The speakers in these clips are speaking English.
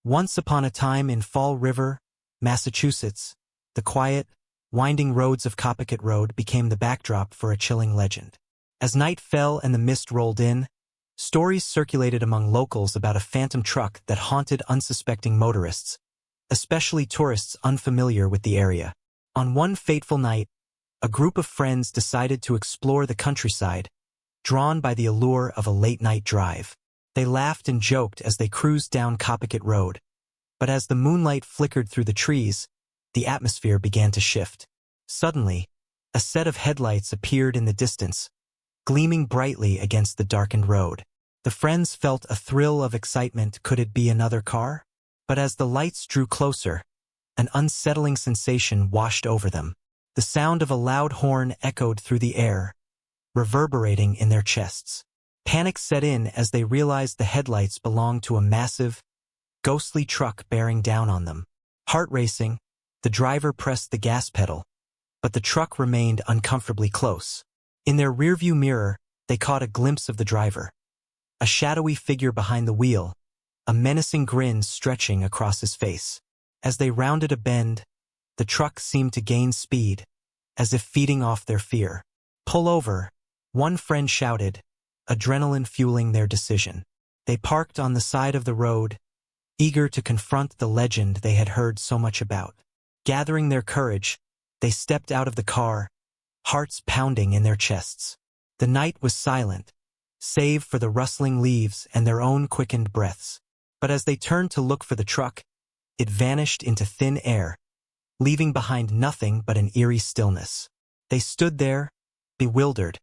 Once upon a time in Fall River, Massachusetts, the quiet, winding roads of Copicut Road became the backdrop for a chilling legend. As night fell and the mist rolled in, stories circulated among locals about a phantom truck that haunted unsuspecting motorists, especially tourists unfamiliar with the area. On one fateful night, a group of friends decided to explore the countryside, drawn by the allure of a late-night drive. They laughed and joked as they cruised down Copicut Road, but as the moonlight flickered through the trees, the atmosphere began to shift. Suddenly, a set of headlights appeared in the distance, gleaming brightly against the darkened road. The friends felt a thrill of excitement. Could it be another car? But as the lights drew closer, an unsettling sensation washed over them. The sound of a loud horn echoed through the air, reverberating in their chests. Panic set in as they realized the headlights belonged to a massive, ghostly truck bearing down on them. Heart racing, the driver pressed the gas pedal, but the truck remained uncomfortably close. In their rearview mirror, they caught a glimpse of the driver, a shadowy figure behind the wheel, a menacing grin stretching across his face. As they rounded a bend, the truck seemed to gain speed, as if feeding off their fear. "Pull over," one friend shouted, adrenaline fueling their decision. They parked on the side of the road, eager to confront the legend they had heard so much about. Gathering their courage, they stepped out of the car, hearts pounding in their chests. The night was silent, save for the rustling leaves and their own quickened breaths. But as they turned to look for the truck, it vanished into thin air, leaving behind nothing but an eerie stillness. They stood there, bewildered,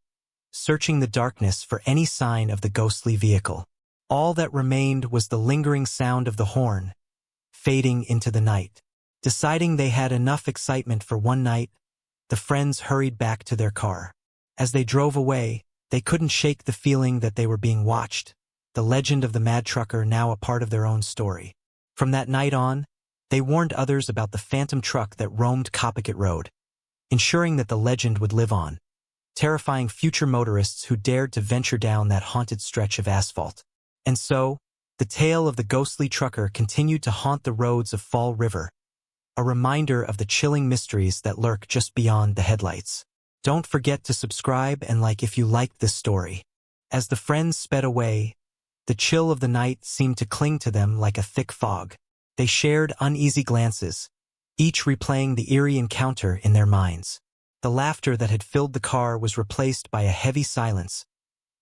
searching the darkness for any sign of the ghostly vehicle. All that remained was the lingering sound of the horn, fading into the night. Deciding they had enough excitement for one night, the friends hurried back to their car. As they drove away, they couldn't shake the feeling that they were being watched, the legend of the mad trucker now a part of their own story. From that night on, they warned others about the phantom truck that roamed Copicut Road, ensuring that the legend would live on, terrifying future motorists who dared to venture down that haunted stretch of asphalt. And so, the tale of the ghostly trucker continued to haunt the roads of Fall River, a reminder of the chilling mysteries that lurk just beyond the headlights. Don't forget to subscribe and like if you liked this story. As the friends sped away, the chill of the night seemed to cling to them like a thick fog. They shared uneasy glances, each replaying the eerie encounter in their minds. The laughter that had filled the car was replaced by a heavy silence,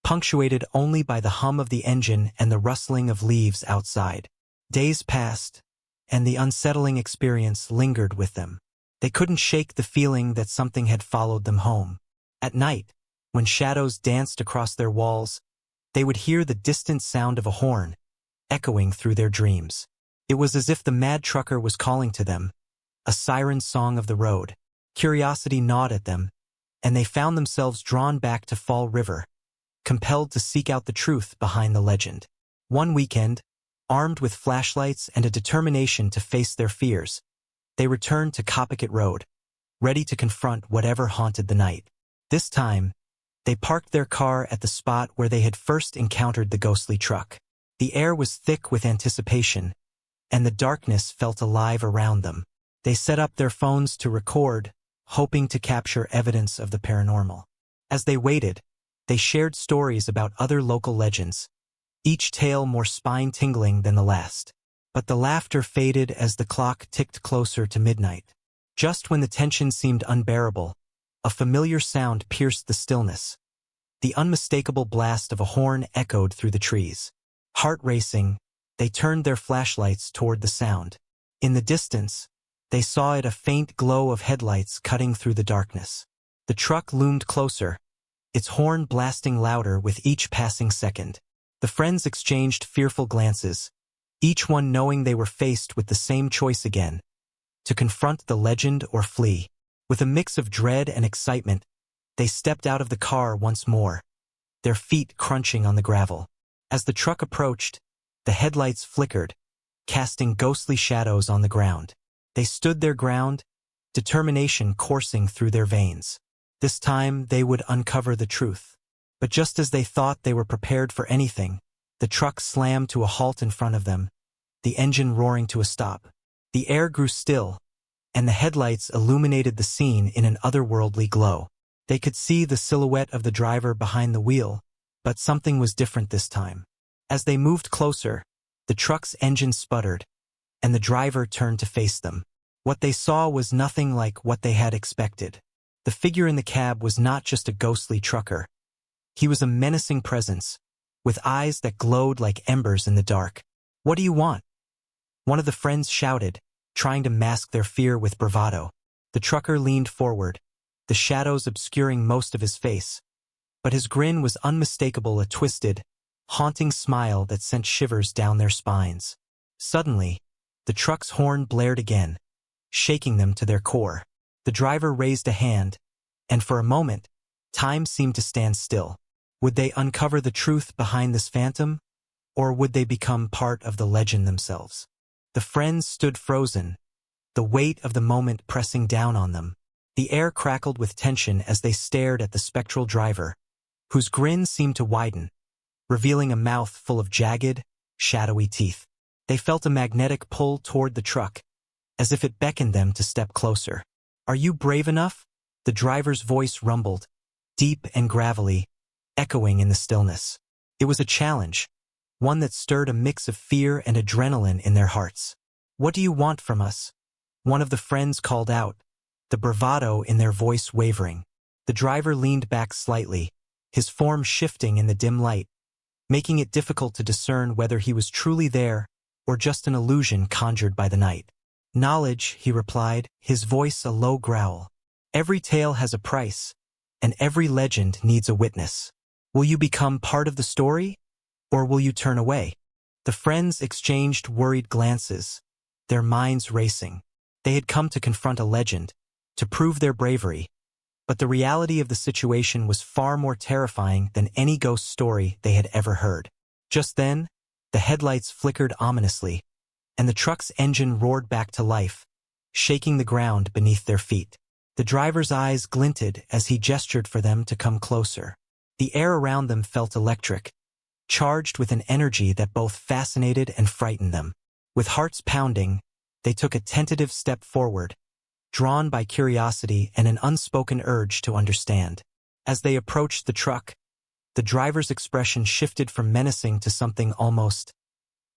punctuated only by the hum of the engine and the rustling of leaves outside. Days passed, and the unsettling experience lingered with them. They couldn't shake the feeling that something had followed them home. At night, when shadows danced across their walls, they would hear the distant sound of a horn, echoing through their dreams. It was as if the mad trucker was calling to them, a siren song of the road. Curiosity gnawed at them, and they found themselves drawn back to Fall River, compelled to seek out the truth behind the legend. One weekend, armed with flashlights and a determination to face their fears, they returned to Copicut Road, ready to confront whatever haunted the night. This time, they parked their car at the spot where they had first encountered the ghostly truck. The air was thick with anticipation, and the darkness felt alive around them. They set up their phones to record, hoping to capture evidence of the paranormal. As they waited, they shared stories about other local legends, each tale more spine-tingling than the last. But the laughter faded as the clock ticked closer to midnight. Just when the tension seemed unbearable, a familiar sound pierced the stillness. The unmistakable blast of a horn echoed through the trees. Heart racing, they turned their flashlights toward the sound. In the distance, they saw it, a faint glow of headlights cutting through the darkness. The truck loomed closer, its horn blasting louder with each passing second. The friends exchanged fearful glances, each one knowing they were faced with the same choice again, to confront the legend or flee. With a mix of dread and excitement, they stepped out of the car once more, their feet crunching on the gravel. As the truck approached, the headlights flickered, casting ghostly shadows on the ground. They stood their ground, determination coursing through their veins. This time they would uncover the truth. But just as they thought they were prepared for anything, the truck slammed to a halt in front of them, the engine roaring to a stop. The air grew still, and the headlights illuminated the scene in an otherworldly glow. They could see the silhouette of the driver behind the wheel, but something was different this time. As they moved closer, the truck's engine sputtered, and the driver turned to face them. What they saw was nothing like what they had expected. The figure in the cab was not just a ghostly trucker. He was a menacing presence, with eyes that glowed like embers in the dark. "What do you want?" one of the friends shouted, trying to mask their fear with bravado. The trucker leaned forward, the shadows obscuring most of his face. But his grin was unmistakable, a twisted, haunting smile that sent shivers down their spines. Suddenly, the truck's horn blared again, shaking them to their core. The driver raised a hand, and for a moment, time seemed to stand still. Would they uncover the truth behind this phantom, or would they become part of the legend themselves? The friends stood frozen, the weight of the moment pressing down on them. The air crackled with tension as they stared at the spectral driver, whose grin seemed to widen, revealing a mouth full of jagged, shadowy teeth. They felt a magnetic pull toward the truck, as if it beckoned them to step closer. "Are you brave enough?" the driver's voice rumbled, deep and gravelly, echoing in the stillness. It was a challenge, one that stirred a mix of fear and adrenaline in their hearts. "What do you want from us?" one of the friends called out, the bravado in their voice wavering. The driver leaned back slightly, his form shifting in the dim light, making it difficult to discern whether he was truly there or just an illusion conjured by the night. "Knowledge," he replied, his voice a low growl. "Every tale has a price, and every legend needs a witness. Will you become part of the story, or will you turn away?" The friends exchanged worried glances, their minds racing. They had come to confront a legend, to prove their bravery, but the reality of the situation was far more terrifying than any ghost story they had ever heard. Just then, the headlights flickered ominously, and the truck's engine roared back to life, shaking the ground beneath their feet. The driver's eyes glinted as he gestured for them to come closer. The air around them felt electric, charged with an energy that both fascinated and frightened them. With hearts pounding, they took a tentative step forward, drawn by curiosity and an unspoken urge to understand. As they approached the truck, the driver's expression shifted from menacing to something almost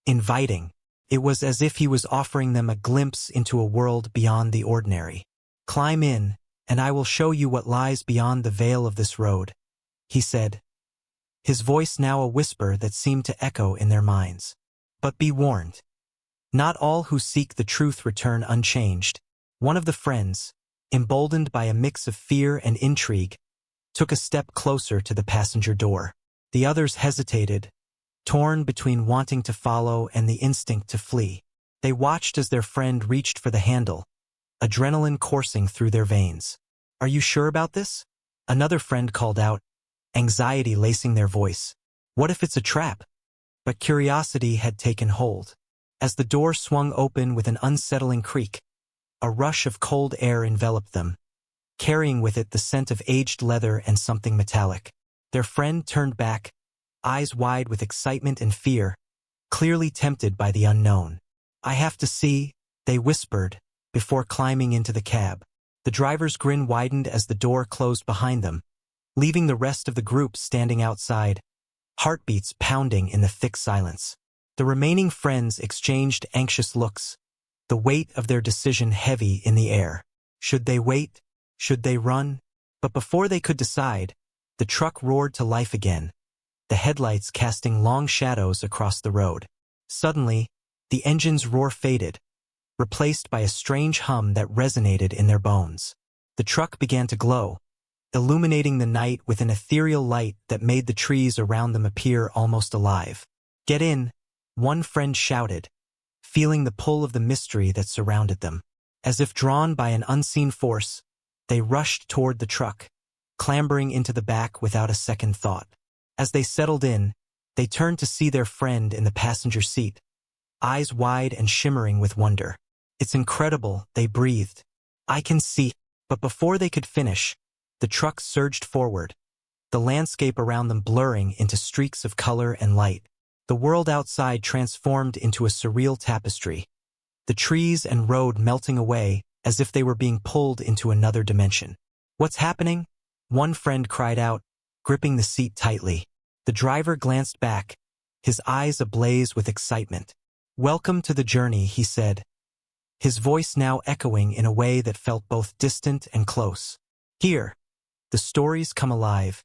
inviting. It was as if he was offering them a glimpse into a world beyond the ordinary. "Climb in, and I will show you what lies beyond the veil of this road," he said, his voice now a whisper that seemed to echo in their minds. "But be warned. Not all who seek the truth return unchanged." One of the friends, emboldened by a mix of fear and intrigue, took a step closer to the passenger door. The others hesitated, torn between wanting to follow and the instinct to flee. They watched as their friend reached for the handle, adrenaline coursing through their veins. "Are you sure about this?" another friend called out, anxiety lacing their voice. "What if it's a trap?" But curiosity had taken hold. As the door swung open with an unsettling creak, a rush of cold air enveloped them, carrying with it the scent of aged leather and something metallic. Their friend turned back, eyes wide with excitement and fear, clearly tempted by the unknown. "I have to see," they whispered, before climbing into the cab. The driver's grin widened as the door closed behind them, leaving the rest of the group standing outside, heartbeats pounding in the thick silence. The remaining friends exchanged anxious looks, the weight of their decision heavy in the air. Should they wait? Should they run? But before they could decide, the truck roared to life again, the headlights casting long shadows across the road. Suddenly, the engine's roar faded, replaced by a strange hum that resonated in their bones. The truck began to glow, illuminating the night with an ethereal light that made the trees around them appear almost alive. "Get in," one friend shouted, feeling the pull of the mystery that surrounded them. As if drawn by an unseen force, they rushed toward the truck, clambering into the back without a second thought. As they settled in, they turned to see their friend in the passenger seat, eyes wide and shimmering with wonder. "It's incredible," they breathed. "I can see." But before they could finish, the truck surged forward, the landscape around them blurring into streaks of color and light. The world outside transformed into a surreal tapestry, the trees and road melting away as if they were being pulled into another dimension. "What's happening?" one friend cried out, gripping the seat tightly. The driver glanced back, his eyes ablaze with excitement. "Welcome to the journey," he said, his voice now echoing in a way that felt both distant and close. "Here, the stories come alive,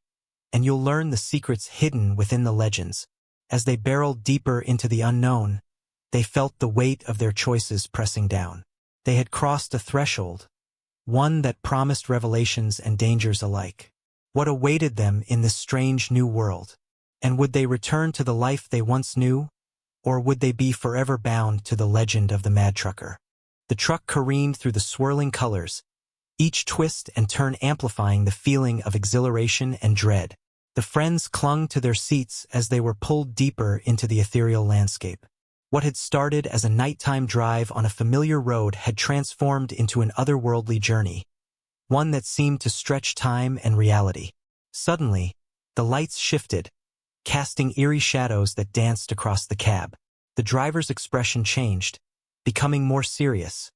and you'll learn the secrets hidden within the legends." As they barreled deeper into the unknown, they felt the weight of their choices pressing down. They had crossed a threshold, one that promised revelations and dangers alike. What awaited them in this strange new world? And would they return to the life they once knew, or would they be forever bound to the legend of the mad trucker? The truck careened through the swirling colors, each twist and turn amplifying the feeling of exhilaration and dread. The friends clung to their seats as they were pulled deeper into the ethereal landscape. What had started as a nighttime drive on a familiar road had transformed into an otherworldly journey, one that seemed to stretch time and reality. Suddenly, the lights shifted, casting eerie shadows that danced across the cab. The driver's expression changed, becoming more serious,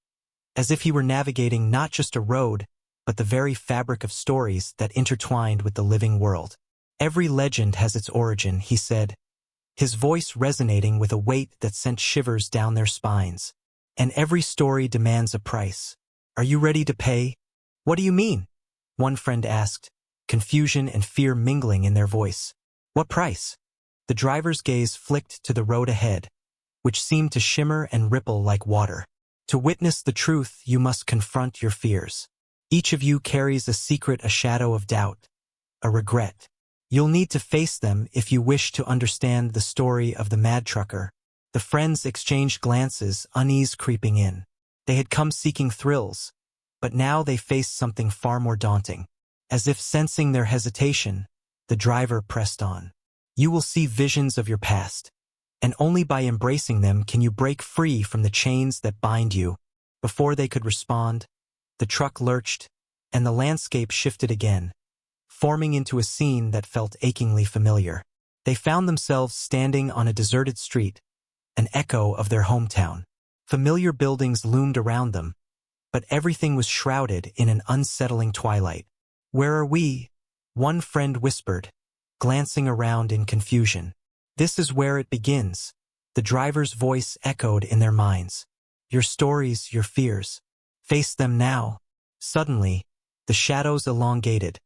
as if he were navigating not just a road, but the very fabric of stories that intertwined with the living world. "Every legend has its origin," he said, his voice resonating with a weight that sent shivers down their spines. "And every story demands a price. Are you ready to pay?" "What do you mean?" one friend asked, confusion and fear mingling in their voice. "What price?" The driver's gaze flicked to the road ahead, which seemed to shimmer and ripple like water. "To witness the truth, you must confront your fears. Each of you carries a secret, a shadow of doubt, a regret. You'll need to face them if you wish to understand the story of the mad trucker." The friends exchanged glances, unease creeping in. They had come seeking thrills, but now they faced something far more daunting. As if sensing their hesitation, the driver pressed on. "You will see visions of your past, and only by embracing them can you break free from the chains that bind you." Before they could respond, the truck lurched, and the landscape shifted again, forming into a scene that felt achingly familiar. They found themselves standing on a deserted street, an echo of their hometown. Familiar buildings loomed around them, but everything was shrouded in an unsettling twilight. "Where are we?" one friend whispered, glancing around in confusion. "This is where it begins," the driver's voice echoed in their minds. "Your stories, your fears. Face them now." Suddenly, the shadows elongated,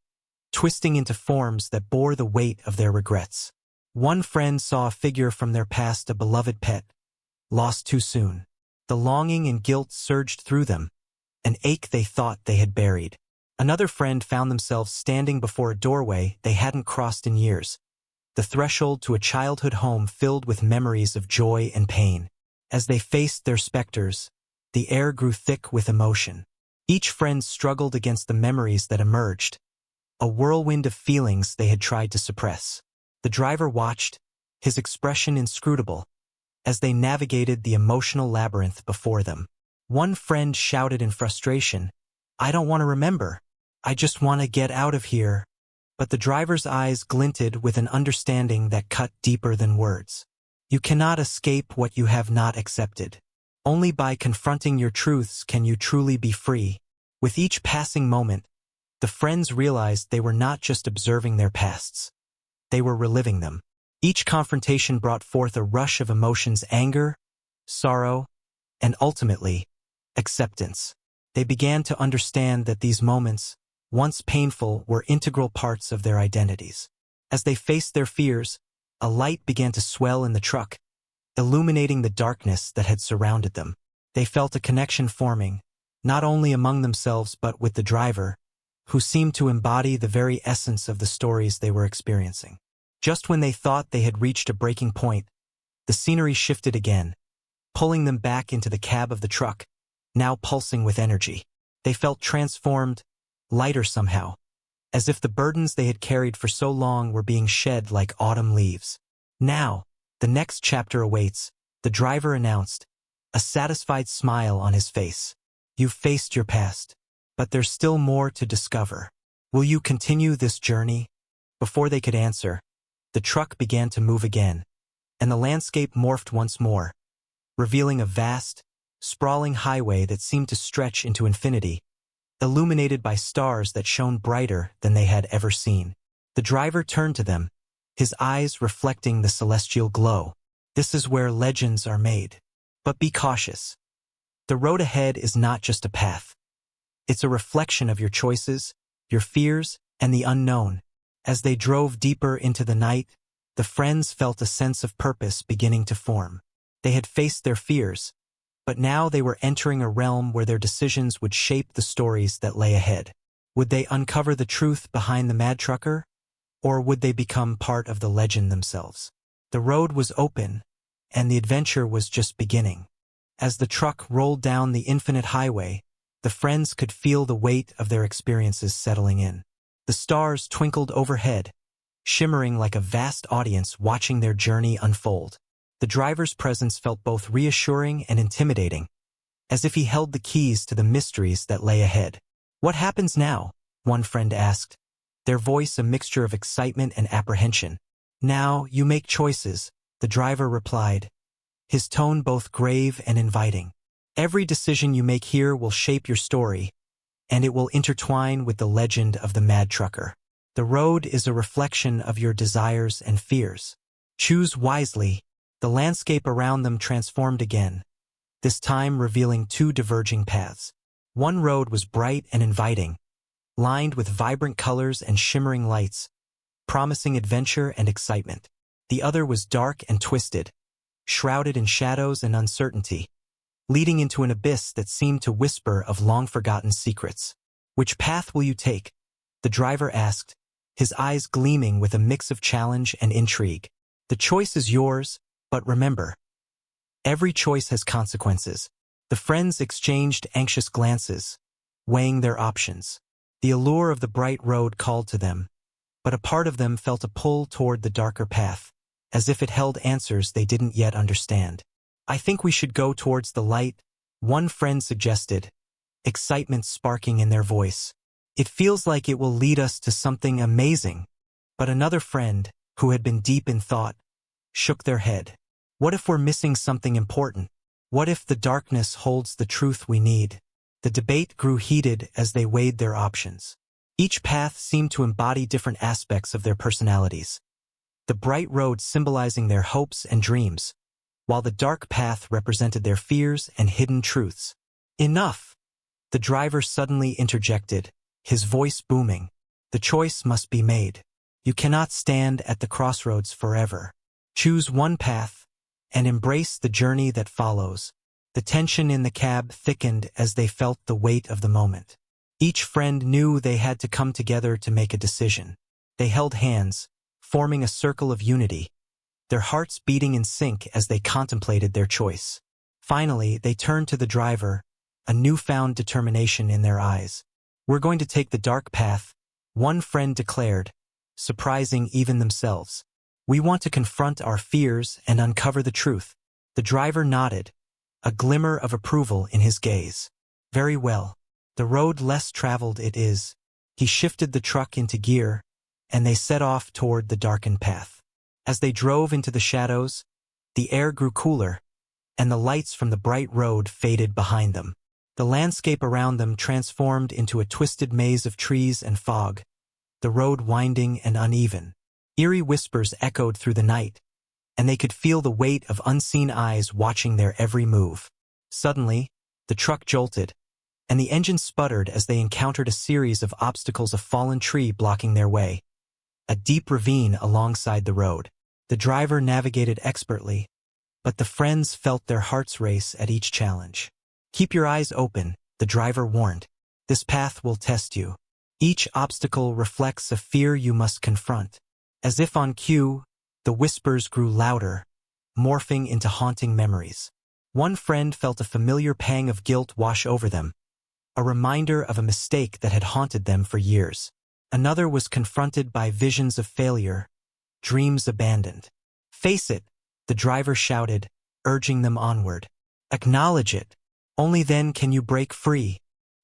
twisting into forms that bore the weight of their regrets. One friend saw a figure from their past, a beloved pet, lost too soon. The longing and guilt surged through them, an ache they thought they had buried. Another friend found themselves standing before a doorway they hadn't crossed in years, the threshold to a childhood home filled with memories of joy and pain. As they faced their specters, the air grew thick with emotion. Each friend struggled against the memories that emerged, a whirlwind of feelings they had tried to suppress. The driver watched, his expression inscrutable, as they navigated the emotional labyrinth before them. One friend shouted in frustration, "I don't want to remember. I just want to get out of here." But the driver's eyes glinted with an understanding that cut deeper than words. "You cannot escape what you have not accepted. Only by confronting your truths can you truly be free." With each passing moment, the friends realized they were not just observing their pasts. They were reliving them. Each confrontation brought forth a rush of emotions: anger, sorrow, and ultimately, acceptance. They began to understand that these moments, once painful, were integral parts of their identities. As they faced their fears, a light began to swell in the truck, illuminating the darkness that had surrounded them. They felt a connection forming, not only among themselves but with the driver, who seemed to embody the very essence of the stories they were experiencing. Just when they thought they had reached a breaking point, the scenery shifted again, pulling them back into the cab of the truck, now pulsing with energy. They felt transformed, lighter somehow, as if the burdens they had carried for so long were being shed like autumn leaves. "Now, the next chapter awaits," the driver announced, a satisfied smile on his face. "You've faced your past, but there's still more to discover. Will you continue this journey?" Before they could answer, the truck began to move again, and the landscape morphed once more, revealing a vast, sprawling highway that seemed to stretch into infinity, illuminated by stars that shone brighter than they had ever seen. The driver turned to them, his eyes reflecting the celestial glow. This is where legends are made. But be cautious. The road ahead is not just a path. It's a reflection of your choices, your fears, and the unknown. As they drove deeper into the night, the friends felt a sense of purpose beginning to form. They had faced their fears, but now they were entering a realm where their decisions would shape the stories that lay ahead. Would they uncover the truth behind the mad trucker, or would they become part of the legend themselves? The road was open, and the adventure was just beginning. As the truck rolled down the infinite highway, the friends could feel the weight of their experiences settling in. The stars twinkled overhead, shimmering like a vast audience watching their journey unfold. The driver's presence felt both reassuring and intimidating, as if he held the keys to the mysteries that lay ahead. "What happens now?" one friend asked, their voice a mixture of excitement and apprehension. "Now you make choices," the driver replied, his tone both grave and inviting. "Every decision you make here will shape your story, and it will intertwine with the legend of the mad trucker. The road is a reflection of your desires and fears. Choose wisely." The landscape around them transformed again, this time revealing two diverging paths. One road was bright and inviting, lined with vibrant colors and shimmering lights, promising adventure and excitement. The other was dark and twisted, shrouded in shadows and uncertainty, leading into an abyss that seemed to whisper of long-forgotten secrets. "Which path will you take?" the driver asked, his eyes gleaming with a mix of challenge and intrigue. "The choice is yours, but remember, every choice has consequences." The friends exchanged anxious glances, weighing their options. The allure of the bright road called to them, but a part of them felt a pull toward the darker path, as if it held answers they didn't yet understand. "I think we should go towards the light," one friend suggested, excitement sparking in their voice. "It feels like it will lead us to something amazing." But another friend, who had been deep in thought, shook their head. "What if we're missing something important? What if the darkness holds the truth we need?" The debate grew heated as they weighed their options. Each path seemed to embody different aspects of their personalities, the bright road symbolizing their hopes and dreams, while the dark path represented their fears and hidden truths. "Enough!" the driver suddenly interjected, his voice booming. "The choice must be made. You cannot stand at the crossroads forever. Choose one path, and embrace the journey that follows." The tension in the cab thickened as they felt the weight of the moment. Each friend knew they had to come together to make a decision. They held hands, forming a circle of unity, their hearts beating in sync as they contemplated their choice. Finally, they turned to the driver, a newfound determination in their eyes. "We're going to take the dark path," one friend declared, surprising even themselves. "We want to confront our fears and uncover the truth." The driver nodded, a glimmer of approval in his gaze. "Very well. The road less traveled it is." He shifted the truck into gear, and they set off toward the darkened path. As they drove into the shadows, the air grew cooler, and the lights from the bright road faded behind them. The landscape around them transformed into a twisted maze of trees and fog, the road winding and uneven. Eerie whispers echoed through the night, and they could feel the weight of unseen eyes watching their every move. Suddenly, the truck jolted, and the engine sputtered as they encountered a series of obstacles, a fallen tree blocking their way, a deep ravine alongside the road. The driver navigated expertly, but the friends felt their hearts race at each challenge. "Keep your eyes open," the driver warned. "This path will test you. Each obstacle reflects a fear you must confront." As if on cue, the whispers grew louder, morphing into haunting memories. One friend felt a familiar pang of guilt wash over them, a reminder of a mistake that had haunted them for years. Another was confronted by visions of failure, dreams abandoned. "Face it," the driver shouted, urging them onward. "Acknowledge it. Only then can you break free."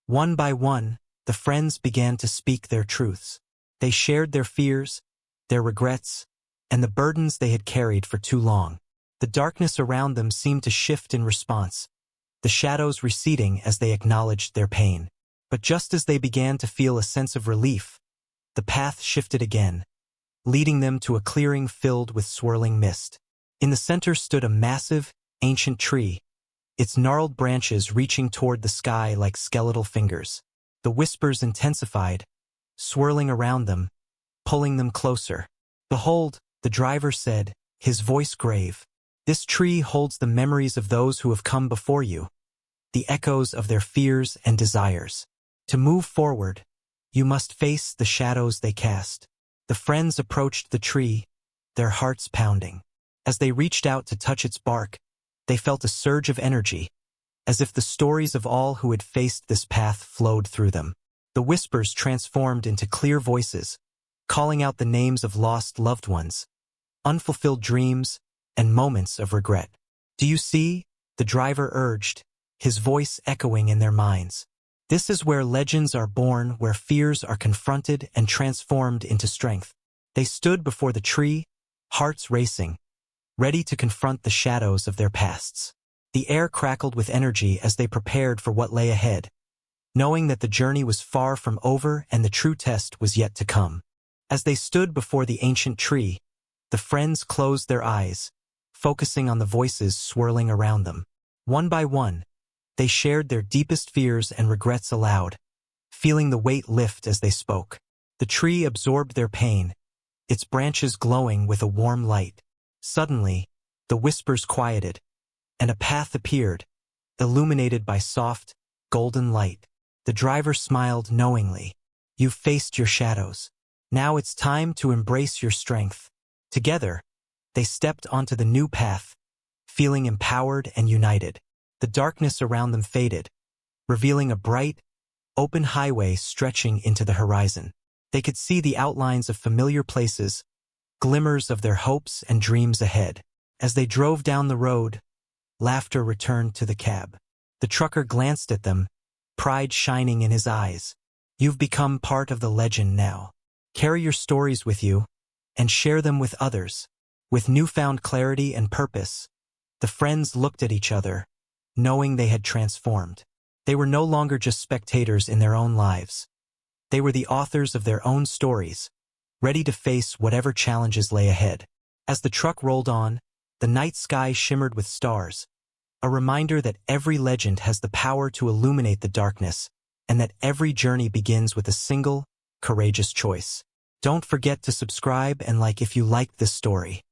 One by one, the friends began to speak their truths. They shared their fears, their regrets, and the burdens they had carried for too long. The darkness around them seemed to shift in response, the shadows receding as they acknowledged their pain. But just as they began to feel a sense of relief, the path shifted again, leading them to a clearing filled with swirling mist. In the center stood a massive, ancient tree, its gnarled branches reaching toward the sky like skeletal fingers. The whispers intensified, swirling around them, pulling them closer. "Behold," the driver said, his voice grave, "this tree holds the memories of those who have come before you, the echoes of their fears and desires. To move forward, you must face the shadows they cast." The friends approached the tree, their hearts pounding. As they reached out to touch its bark, they felt a surge of energy, as if the stories of all who had faced this path flowed through them. The whispers transformed into clear voices, calling out the names of lost loved ones, unfulfilled dreams, and moments of regret. "Do you see?" the driver urged, his voice echoing in their minds. "This is where legends are born, where fears are confronted and transformed into strength." They stood before the tree, hearts racing, ready to confront the shadows of their pasts. The air crackled with energy as they prepared for what lay ahead, knowing that the journey was far from over and the true test was yet to come. As they stood before the ancient tree, the friends closed their eyes, focusing on the voices swirling around them. One by one, they shared their deepest fears and regrets aloud, feeling the weight lift as they spoke. The tree absorbed their pain, its branches glowing with a warm light. Suddenly, the whispers quieted, and a path appeared, illuminated by soft, golden light. The driver smiled knowingly. "You've faced your shadows. Now it's time to embrace your strength." Together, they stepped onto the new path, feeling empowered and united. The darkness around them faded, revealing a bright, open highway stretching into the horizon. They could see the outlines of familiar places, glimmers of their hopes and dreams ahead. As they drove down the road, laughter returned to the cab. The trucker glanced at them, pride shining in his eyes. "You've become part of the legend now. Carry your stories with you, and share them with others." With newfound clarity and purpose, the friends looked at each other, knowing they had transformed. They were no longer just spectators in their own lives. They were the authors of their own stories, ready to face whatever challenges lay ahead. As the truck rolled on, the night sky shimmered with stars, a reminder that every legend has the power to illuminate the darkness, and that every journey begins with a single, courageous choice. Don't forget to subscribe and like if you liked this story.